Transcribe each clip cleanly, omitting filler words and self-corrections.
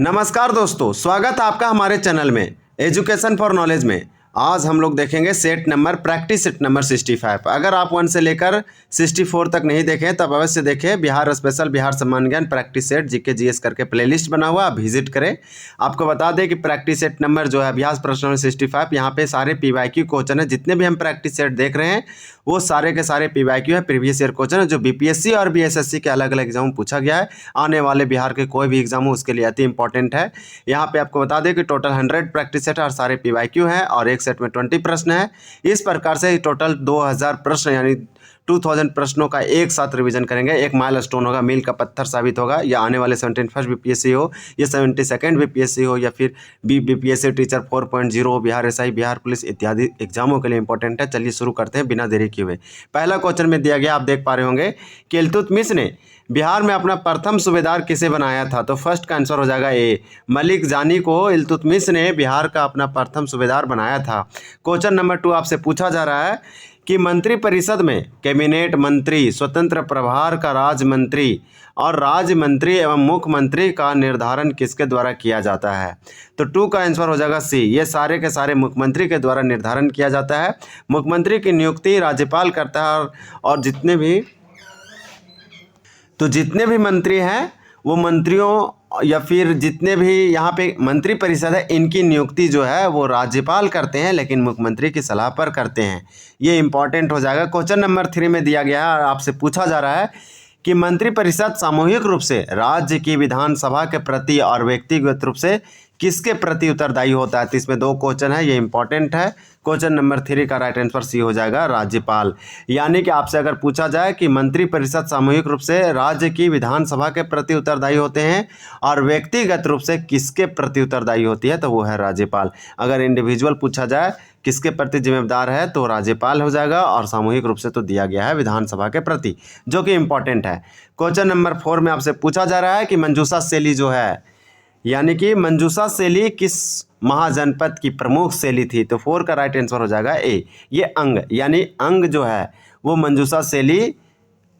नमस्कार दोस्तों, स्वागत है आपका हमारे चैनल में एजुकेशन फॉर नॉलेज में। आज हम लोग देखेंगे set number practice set number 65। अगर आप 1 से लेकर 64 तक नहीं देखें तब अवश्य देखें बिहार स्पेशल बिहार सम्मान ज्ञान प्रैक्टिस सेट जीके जीएस करके प्लेलिस्ट बना हुआ, आप विजिट करें। आपको बता दें कि प्रैक्टिस सेट नंबर जो है अभ्यास प्रश्न नंबर 65, यहाँ पे सारे पीवाईक्यू क्वेश्चन है। जितने भी हम प्रैक्टिस सेट देख रहे हैं वो सारे के सारे पीवाईक्यू है, प्रीवियस ईयर क्वेश्चन है, जो बीपीएससी और बीएसएससी के अलग अलग एग्जाम में पूछा गया है। आने वाले बिहार के कोई भी एग्जाम हो उसके लिए अति इंपॉर्टेंट है। यहाँ पे आपको बता दें कि टोटल 100 प्रैक्टिस सेट और सारे पीवाईक्यू हैं और एक सेट में 20 प्रश्न है। इस प्रकार से टोटल 2000 प्रश्न यानी 2000 प्रश्नों का एक साथ रिवीजन करेंगे। एक माइलस्टोन होगा, मील का पत्थर साबित होगा। या आने वाले 71st बीपीएससी हो या 72nd बीपीएससी हो या फिर बीपीएससी टीचर 4.0 हो, बिहार एसआई, बिहार पुलिस इत्यादि एग्जामों के लिए इंपॉर्टेंट है। चलिए शुरू करते हैं बिना देरी किए हुए। पहला क्वेश्चन में दिया गया, आप देख पा रहे होंगे कि इल्तुतमिश ने बिहार में अपना प्रथम सूबेदार किसे बनाया था। तो फर्स्ट का आंसर हो जाएगा ए, मलिक जानी को इल्तुतमिश ने बिहार का अपना प्रथम सूबेदार बनाया था। क्वेश्चन नंबर 2 आपसे पूछा जा रहा है कि मंत्रिपरिषद में कैबिनेट मंत्री, स्वतंत्र प्रभार का राज्य मंत्री और राज्य मंत्री एवं मुख्यमंत्री का निर्धारण किसके द्वारा किया जाता है। तो 2 का आंसर हो जाएगा सी, ये सारे के सारे मुख्यमंत्री के द्वारा निर्धारण किया जाता है। मुख्यमंत्री की नियुक्ति राज्यपाल करता है और जितने भी मंत्री हैं वो मंत्रियों या फिर जितने भी यहाँ पे मंत्री परिषद है इनकी नियुक्ति जो है वो राज्यपाल करते हैं, लेकिन मुख्यमंत्री की सलाह पर करते हैं। ये इंपॉर्टेंट हो जाएगा। क्वेश्चन नंबर 3 में दिया गया है, आपसे पूछा जा रहा है कि मंत्रिपरिषद सामूहिक रूप से राज्य की विधानसभा के प्रति और व्यक्तिगत रूप से किसके प्रति उत्तरदायी होता है। तो इसमें 2 क्वेश्चन है, ये इंपॉर्टेंट है। क्वेश्चन नंबर 3 का राइट आंसर सी हो जाएगा, राज्यपाल। यानी कि आपसे अगर पूछा जाए कि मंत्रिपरिषद सामूहिक रूप से राज्य की विधानसभा के प्रति उत्तरदायी होते हैं और व्यक्तिगत रूप से किसके प्रति उत्तरदायी होती है, तो वो है राज्यपाल। अगर इंडिविजुअल पूछा जाए किसके प्रति जिम्मेदार है तो राज्यपाल हो जाएगा, और सामूहिक रूप से तो दिया गया है विधानसभा के प्रति, जो कि इंपॉर्टेंट है। क्वेश्चन नंबर 4 में आपसे पूछा जा रहा है कि मंजूषा शैली जो है, यानी कि मंजूषा शैली किस महाजनपद की प्रमुख शैली थी। तो 4 का राइट आंसर हो जाएगा ए, ये अंग, यानी अंग जो है वो मंजूषा शैली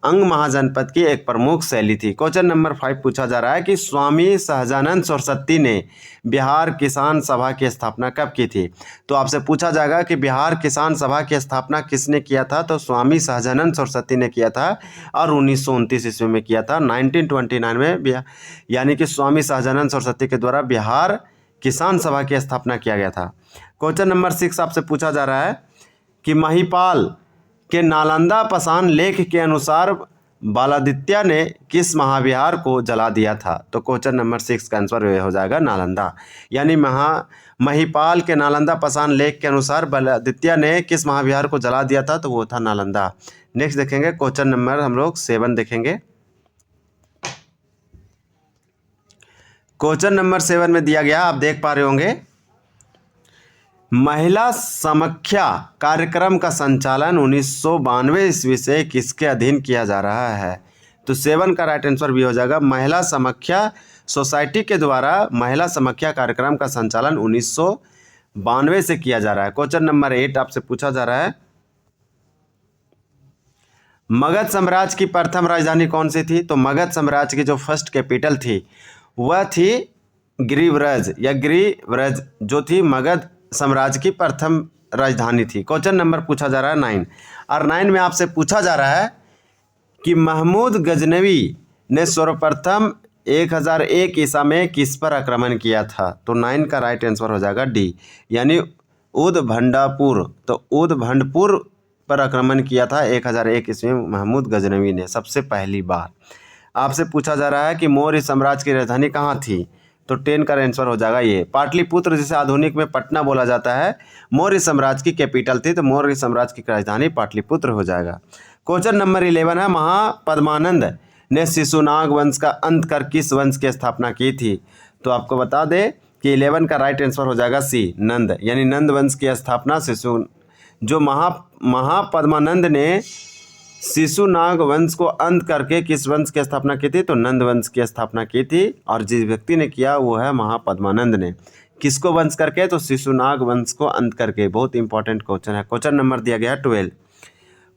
अंग महाजनपद की एक प्रमुख शैली थी। क्वेश्चन नंबर 5 पूछा जा रहा है कि स्वामी सहजानंद सरस्वती ने बिहार किसान सभा की स्थापना कब की थी। तो आपसे पूछा जाएगा कि बिहार किसान सभा की स्थापना किसने किया था। तो स्वामी सहजानंद सरस्वती ने किया था और 1929 ईस्वी में किया था, 1929 में, यानी कि स्वामी सहजानंद सरस्वती के द्वारा बिहार किसान सभा की स्थापना किया गया था। क्वेश्चन नंबर 6 आपसे पूछा जा रहा है कि महिपाल के नालंदा पाषाण लेख के अनुसार बालादित्य ने किस महाविहार को जला दिया था। तो क्वेश्चन नंबर 6 का आंसर हो जाएगा नालंदा, यानी महिपाल के नालंदा पाषाण लेख के अनुसार बालादित्य ने किस महाविहार को जला दिया था, तो वो था नालंदा। नेक्स्ट देखेंगे क्वेश्चन नंबर हम लोग 7 देखेंगे। क्वेश्चन नंबर 7 में दिया गया, आप देख पा रहे होंगे, महिला समख्या कार्यक्रम का संचालन 1992 ईस्वी से किसके अधीन किया जा रहा है। तो 7 का राइट आंसर भी हो जाएगा, महिला समख्या सोसाइटी के द्वारा महिला समख्या कार्यक्रम का संचालन 1992 से किया जा रहा है। क्वेश्चन नंबर 8 आपसे पूछा जा रहा है, मगध साम्राज्य की प्रथम राजधानी कौन सी थी। तो मगध साम्राज्य की जो फर्स्ट कैपिटल थी वह थी गिरिव्रज, या गिरिव्रज जो थी मगध साम्राज्य की प्रथम राजधानी थी। क्वेश्चन नंबर पूछा जा रहा है 9, और 9 में आपसे पूछा जा रहा है कि महमूद गजनवी ने सर्वप्रथम 1001 ईसा में किस पर आक्रमण किया था। तो 9 का राइट आंसर हो जाएगा डी, यानी उदभंडापुर। तो उदभंडपुर पर आक्रमण किया था 1001 ईस्वी में महमूद गजनवी ने सबसे पहली बार। आपसे पूछा जा रहा है कि मौर्य साम्राज्य की राजधानी कहाँ थी। तो 10 का आंसर हो जाएगा ये पाटलिपुत्र, जिसे आधुनिक में पटना बोला जाता है, मौर्य साम्राज्य की कैपिटल थी। तो मौर्य साम्राज्य की राजधानी पाटलिपुत्र हो जाएगा। क्वेश्चन नंबर 11 है, महापद्मानंद ने शिशुनाग वंश का अंत कर किस वंश की स्थापना की थी। तो आपको बता दें कि 11 का राइट आंसर हो जाएगा सी, नंद, यानी नंद वंश की स्थापना महापद्मानंद ने शिशुनाग वंश को अंत करके किस वंश की स्थापना की थी। तो नंद वंश की स्थापना की थी, और जिस व्यक्ति ने किया वो है महापद्मानंद ने। किसको वंश करके, तो शिशुनाग वंश को अंत करके। बहुत इंपॉर्टेंट क्वेश्चन है। क्वेश्चन नंबर दिया गया है 12।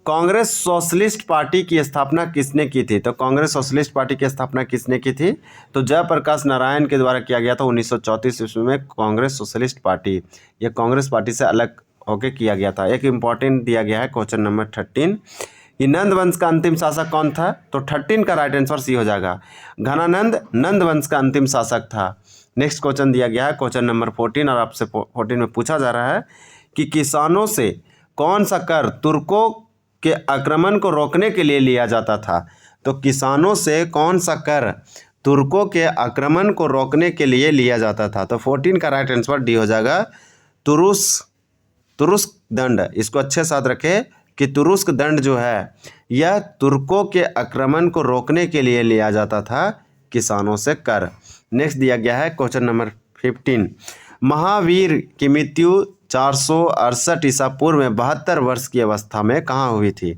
कांग्रेस सोशलिस्ट पार्टी की स्थापना किसने की थी? तो कांग्रेस सोशलिस्ट पार्टी की स्थापना किसने की थी? तो जयप्रकाश नारायण के द्वारा किया गया था 1934 ईस्वी में कांग्रेस सोशलिस्ट पार्टी। यह कांग्रेस पार्टी से अलग होकर किया गया था। एक इम्पॉर्टेंट दिया गया है क्वेश्चन नंबर 13 कि नंद वंश का अंतिम शासक कौन था? तो 13 का राइट आंसर सी हो जाएगा। घनानंद नंद वंश का अंतिम शासक था। नेक्स्ट क्वेश्चन दिया गया है क्वेश्चन नंबर 14 और आपसे 14 में पूछा जा रहा है कि किसानों से कौन सा कर तुर्कों के आक्रमण को रोकने के लिए लिया जाता था? तो किसानों से कौन सा कर तुर्कों के आक्रमण को रोकने के लिए लिया जाता था? तो 14 का राइट आंसर डी हो जाएगा, तुरुस्क दंड। इसको अच्छे साथ रखें कि तुरुस्क दंड जो है यह तुर्कों के आक्रमण को रोकने के लिए लिया जाता था किसानों से कर। नेक्स्ट दिया गया है क्वेश्चन नंबर 15 महावीर की मृत्यु 468 ईसा पूर्व में 72 वर्ष की अवस्था में कहाँ हुई थी?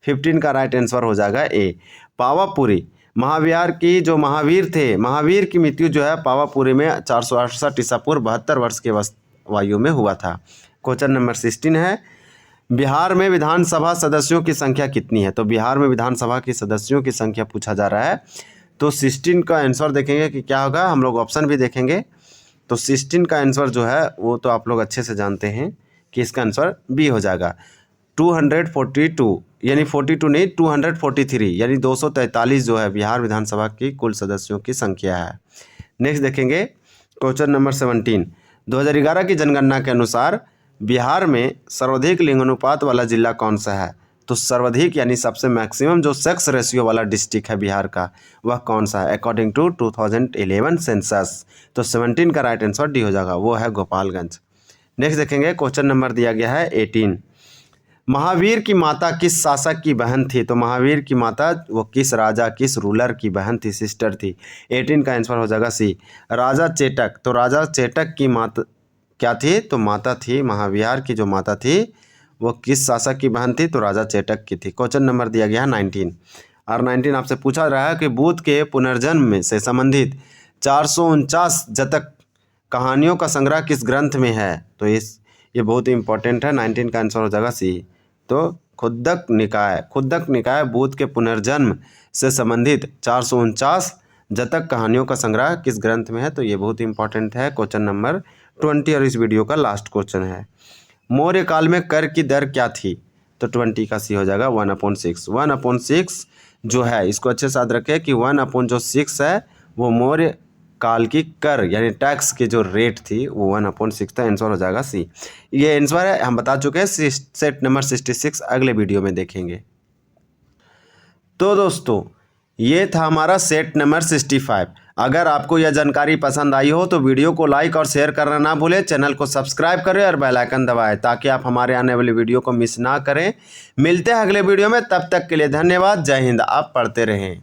15 का राइट आंसर हो जाएगा ए, पावापुरी। महावीर थे, महावीर की मृत्यु जो है पावापुरी में 468 ईसा पूर्व 72 वर्ष के वायु में हुआ था। क्वेश्चन नंबर 16 है बिहार में विधानसभा सदस्यों की संख्या कितनी है? तो बिहार में विधानसभा के सदस्यों की संख्या पूछा जा रहा है। तो 16 का आंसर देखेंगे कि क्या होगा, हम लोग ऑप्शन भी देखेंगे। तो 16 का आंसर जो है वो तो आप लोग अच्छे से जानते हैं कि इसका आंसर बी हो जाएगा 242, यानी 42 नहीं 243, यानी 243 जो है बिहार विधानसभा की कुल सदस्यों की संख्या है। नेक्स्ट देखेंगे क्वेश्चन नंबर 17 2011 की जनगणना के अनुसार बिहार में सर्वाधिक लिंगानुपात वाला जिला कौन सा है? तो सर्वाधिक यानी सबसे मैक्सिमम जो सेक्स रेशियो वाला डिस्ट्रिक्ट है बिहार का वह कौन सा है अकॉर्डिंग टू 2011 सेंसस? तो 17 का राइट आंसर डी हो जाएगा, वो है गोपालगंज। नेक्स्ट देखेंगे क्वेश्चन नंबर दिया गया है 18 महावीर की माता किस शासक की बहन थी? तो महावीर की माता वो किस राजा किस रूलर की बहन थी, सिस्टर थी? 18 का आंसर हो जाएगा सी, राजा चेटक। तो राजा चेटक की माता क्या थी? तो माता थी, महावीर की जो माता थी वो किस शासक की बहन थी? तो राजा चेटक की थी। क्वेश्चन नंबर दिया गया है 19 और 19 आपसे पूछा रहा है कि बुद्ध के पुनर्जन्म से संबंधित 449 जतक कहानियों का संग्रह किस ग्रंथ में है? तो ये बहुत ही इंपॉर्टेंट है। 19 का आंसर हो जाएगा सी, तो खुद्दक निकाय बुद्ध के पुनर्जन्म से संबंधित 449 जतक कहानियों का संग्रह किस ग्रंथ में है? तो ये बहुत ही इंपॉर्टेंट है। क्वेश्चन नंबर 20 और इस वीडियो का लास्ट क्वेश्चन है मौर्य काल में कर की दर क्या थी? तो 20 का सी हो जाएगा 1/6। 1/6 जो है इसको अच्छे साथ रखें कि 1/6 है वो मौर्य काल की कर यानी टैक्स की जो रेट थी वो 1/6 था। आंसर हो जाएगा सी। ये आंसर है, हम बता चुके हैं। सेट नंबर 66 अगले वीडियो में देखेंगे। तो दोस्तों ये था हमारा सेट नंबर 65। अगर आपको यह जानकारी पसंद आई हो तो वीडियो को लाइक और शेयर करना ना भूलें, चैनल को सब्सक्राइब करें और बेल आइकन दबाएं ताकि आप हमारे आने वाली वीडियो को मिस ना करें। मिलते हैं अगले वीडियो में, तब तक के लिए धन्यवाद। जय हिंद। आप पढ़ते रहें।